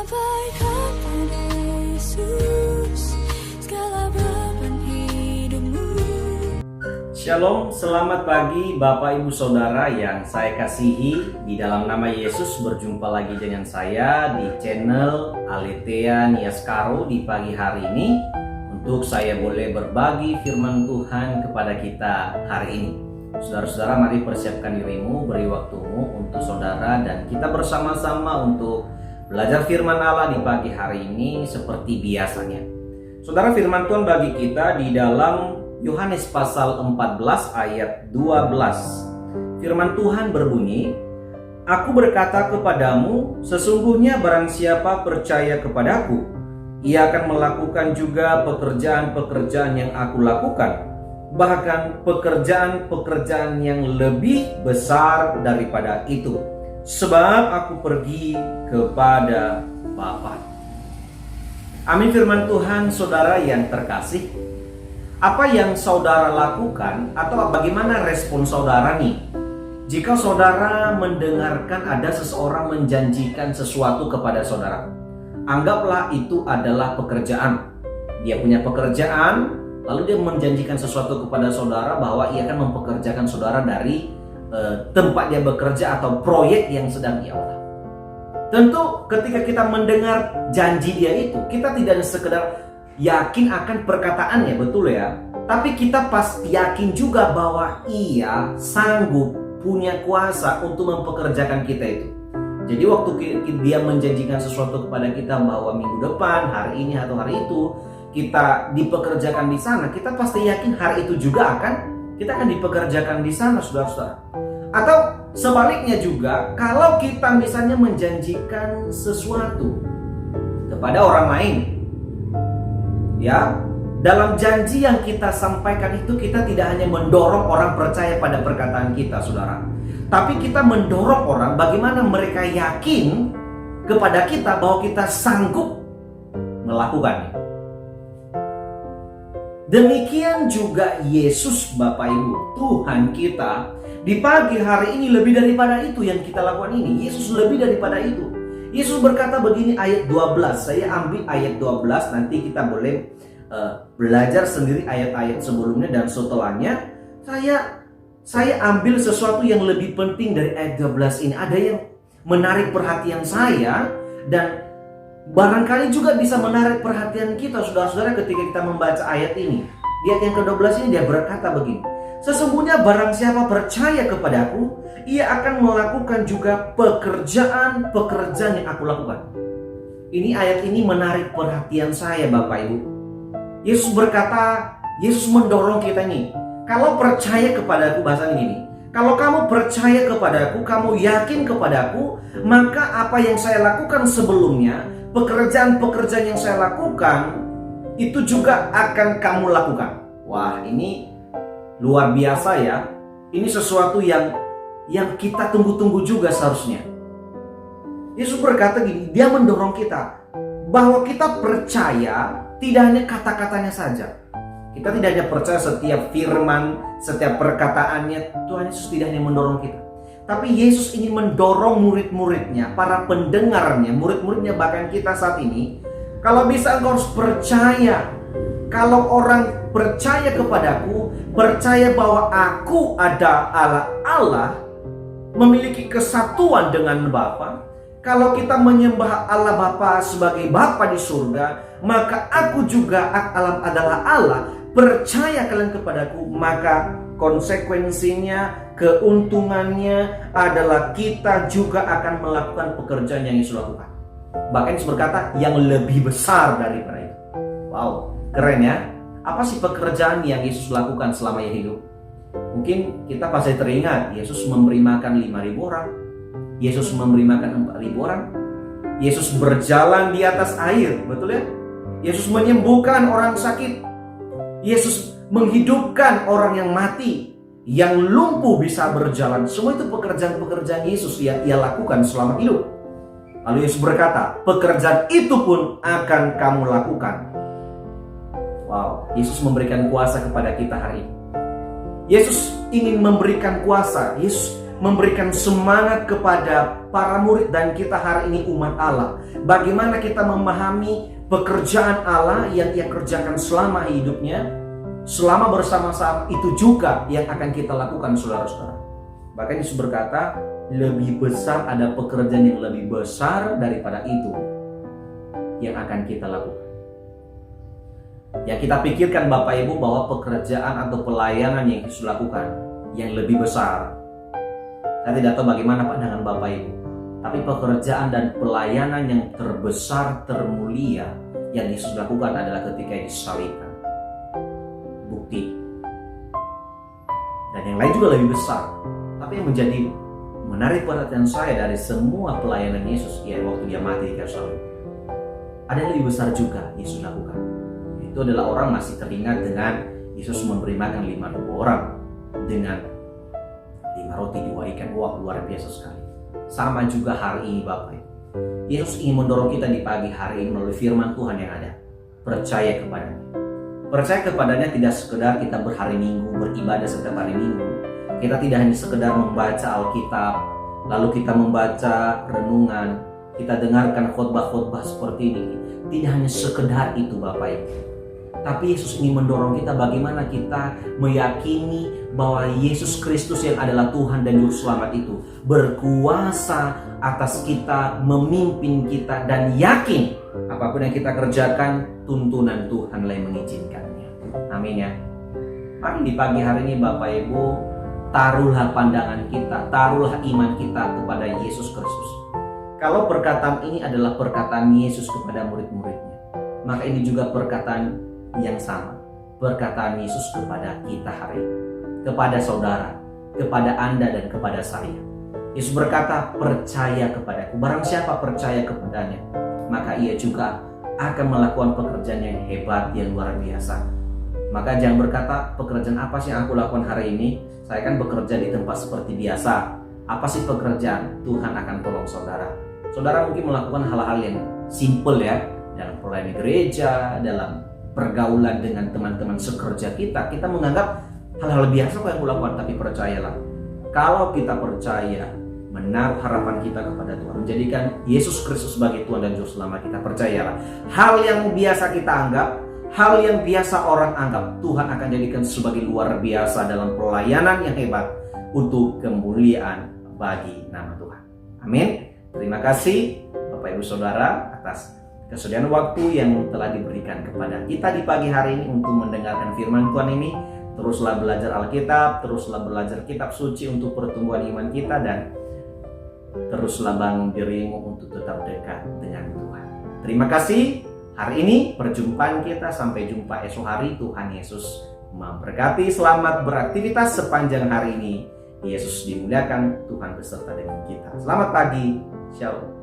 Sampaikan pada Yesus segala beban hidupmu. Shalom, selamat pagi Bapak Ibu Saudara yang saya kasihi. Di dalam nama Yesus berjumpa lagi dengan saya di channel Aletheia Nias Karo di pagi hari ini, untuk saya boleh berbagi firman Tuhan kepada kita hari ini. Saudara-saudara, mari persiapkan dirimu, beri waktumu untuk saudara, dan kita bersama-sama untuk belajar firman Allah di pagi hari ini seperti biasanya. Saudara, firman Tuhan bagi kita di dalam Yohanes pasal 14 ayat 12. Firman Tuhan berbunyi, "Aku berkata kepadamu, sesungguhnya barang siapa percaya kepadaku, ia akan melakukan juga pekerjaan-pekerjaan yang aku lakukan, bahkan pekerjaan-pekerjaan yang lebih besar daripada itu, sebab aku pergi kepada Bapa." Amin. Firman Tuhan, saudara yang terkasih. Apa yang saudara lakukan atau bagaimana respon saudara nih jika saudara mendengarkan ada seseorang menjanjikan sesuatu kepada saudara? Anggaplah itu adalah pekerjaan. Dia punya pekerjaan, lalu dia menjanjikan sesuatu kepada saudara bahwa ia akan mempekerjakan saudara dari tempat dia bekerja atau proyek yang sedang ia olah. Tentu ketika kita mendengar janji dia itu, kita tidak sekedar yakin akan perkataannya, betul ya, tapi kita pasti yakin juga bahwa ia sanggup, punya kuasa untuk mempekerjakan kita itu. Jadi waktu dia menjanjikan sesuatu kepada kita bahwa minggu depan, hari ini atau hari itu kita dipekerjakan di sana, kita pasti yakin hari itu juga kita akan dipekerjakan di sana, saudara-saudara. Atau sebaliknya juga, kalau kita misalnya menjanjikan sesuatu kepada orang lain, ya, dalam janji yang kita sampaikan itu kita tidak hanya mendorong orang percaya pada perkataan kita, saudara, tapi kita mendorong orang bagaimana mereka yakin kepada kita bahwa kita sanggup melakukannya. Demikian juga Yesus, Bapak Ibu, Tuhan kita, di pagi hari ini lebih daripada itu yang kita lakukan ini. Yesus lebih daripada itu. Yesus berkata begini, ayat 12. Saya ambil ayat 12, nanti kita boleh belajar sendiri ayat-ayat sebelumnya dan setelahnya. Saya ambil sesuatu yang lebih penting dari ayat 12 ini. Ada yang menarik perhatian saya dan barangkali juga bisa menarik perhatian kita, saudara-saudara, ketika kita membaca ayat ini. Di ayat yang ke-12 ini dia berkata begini, "Sesungguhnya barang siapa percaya kepadaku, ia akan melakukan juga pekerjaan-pekerjaan yang aku lakukan." Ini ayat ini menarik perhatian saya, Bapak Ibu. Yesus berkata, Yesus mendorong kita nih, kalau percaya kepadaku, bahasanya gini, kalau kamu percaya kepadaku, kamu yakin kepadaku, maka apa yang saya lakukan sebelumnya, pekerjaan-pekerjaan yang saya lakukan, itu juga akan kamu lakukan. Wah, ini luar biasa ya. Ini sesuatu yang kita tunggu-tunggu juga seharusnya. Yesus berkata gini, dia mendorong kita bahwa kita percaya tidak hanya kata-katanya saja. Kita tidak hanya percaya setiap firman, setiap perkataannya. Tuhan Yesus tidak hanya mendorong kita, tapi Yesus ingin mendorong murid-muridnya, para pendengarnya, murid-muridnya, bahkan kita saat ini. Kalau bisa engkau harus percaya. Kalau orang percaya kepadaku, percaya bahwa aku ada Allah, memiliki kesatuan dengan Bapa. Kalau kita menyembah Allah Bapa sebagai Bapa di surga, maka aku juga adalah Allah. Percaya kalian kepadaku, maka konsekuensinya, keuntungannya adalah kita juga akan melakukan pekerjaan yang Yesus lakukan. Bahkan Yesus berkata yang lebih besar daripada itu. Wow, keren ya. Apa sih pekerjaan yang Yesus lakukan selama ia hidup? Mungkin kita pasti teringat, Yesus memberi makan 5.000 orang. Yesus memberi makan 4.000 orang. Yesus berjalan di atas air, betul ya? Yesus menyembuhkan orang sakit. Yesus menghidupkan orang yang mati. Yang lumpuh bisa berjalan. Semua itu pekerjaan-pekerjaan Yesus yang ia lakukan selama hidup. Lalu Yesus berkata, pekerjaan itu pun akan kamu lakukan. Wow, Yesus memberikan kuasa kepada kita hari ini. Yesus ingin memberikan kuasa. Yesus memberikan semangat kepada para murid dan kita hari ini umat Allah. Bagaimana kita memahami pekerjaan Allah yang ia kerjakan selama hidupnya, selama bersama-sama, itu juga yang akan kita lakukan, saudara-saudara. Bahkan Yesus berkata, lebih besar, ada pekerjaan yang lebih besar daripada itu yang akan kita lakukan. Yang kita pikirkan Bapak Ibu bahwa pekerjaan atau pelayanan yang Yesus lakukan yang lebih besar. Saya tidak tahu bagaimana pandangan Bapak Ibu, tapi pekerjaan dan pelayanan yang terbesar, termulia yang Yesus lakukan adalah ketika disalibkan. Bukti. Dan yang lain juga lebih besar. Tapi yang menjadi menarik perhatian saya dari semua pelayanan Yesus, ya waktu dia mati di kayu salib, ada yang lebih besar juga Yesus lakukan. Itu adalah orang masih teringat dengan Yesus memberi makan 5.000 orang dengan 5 roti 2 ikan. Wah, luar biasa sekali. Sama juga hari ini Bapak Ibu. Yesus ingin mendorong kita di pagi hari ini melalui firman Tuhan yang ada. Percaya kepadanya. Percaya kepadanya tidak sekedar kita berhari Minggu, beribadah setiap hari Minggu. Kita tidak hanya sekedar membaca Alkitab, lalu kita membaca renungan, kita dengarkan khotbah-khotbah seperti ini. Tidak hanya sekedar itu Bapak Ibu. Tapi Yesus ingin mendorong kita bagaimana kita meyakini bahwa Yesus Kristus yang adalah Tuhan dan Juru Selamat itu berkuasa atas kita, memimpin kita, dan yakin apapun yang kita kerjakan, tuntunan Tuhan yang mengizinkannya. Amin ya. Mari di pagi hari ini Bapak Ibu, taruhlah pandangan kita, taruhlah iman kita kepada Yesus Kristus. Kalau perkataan ini adalah perkataan Yesus kepada murid-muridnya, maka ini juga perkataan yang sama, perkataan Yesus kepada kita hari ini, kepada saudara, kepada Anda dan kepada saya. Yesus berkata, percaya kepadaku. Barang siapa percaya kepadanya, maka ia juga akan melakukan pekerjaan yang hebat, yang luar biasa. Maka jangan berkata, pekerjaan apa sih yang aku lakukan hari ini? Saya kan bekerja di tempat seperti biasa. Apa sih pekerjaan? Tuhan akan tolong saudara. Saudara mungkin melakukan hal-hal yang simple ya, dalam pelayanan gereja, dalam pergaulan dengan teman-teman sekerja kita menganggap hal-hal biasa kok yang kulakukan. Tapi percayalah, kalau kita percaya, menaruh harapan kita kepada Tuhan, menjadikan Yesus Kristus sebagai Tuhan dan Juru Selamat kita, percayalah, hal yang biasa kita anggap, hal yang biasa orang anggap, Tuhan akan jadikan sebagai luar biasa dalam pelayanan yang hebat untuk kemuliaan bagi nama Tuhan. Amin. Terima kasih Bapak Ibu Saudara atas kesediaan waktu yang telah diberikan kepada kita di pagi hari ini untuk mendengarkan firman Tuhan ini. Teruslah belajar Alkitab, teruslah belajar kitab suci untuk pertumbuhan iman kita, dan teruslah bangun dirimu untuk tetap dekat dengan Tuhan. Terima kasih. Hari ini perjumpaan kita, sampai jumpa esok hari. Tuhan Yesus memberkati. Selamat beraktivitas sepanjang hari ini. Yesus dimuliakan, Tuhan beserta dengan kita. Selamat pagi. Shalom.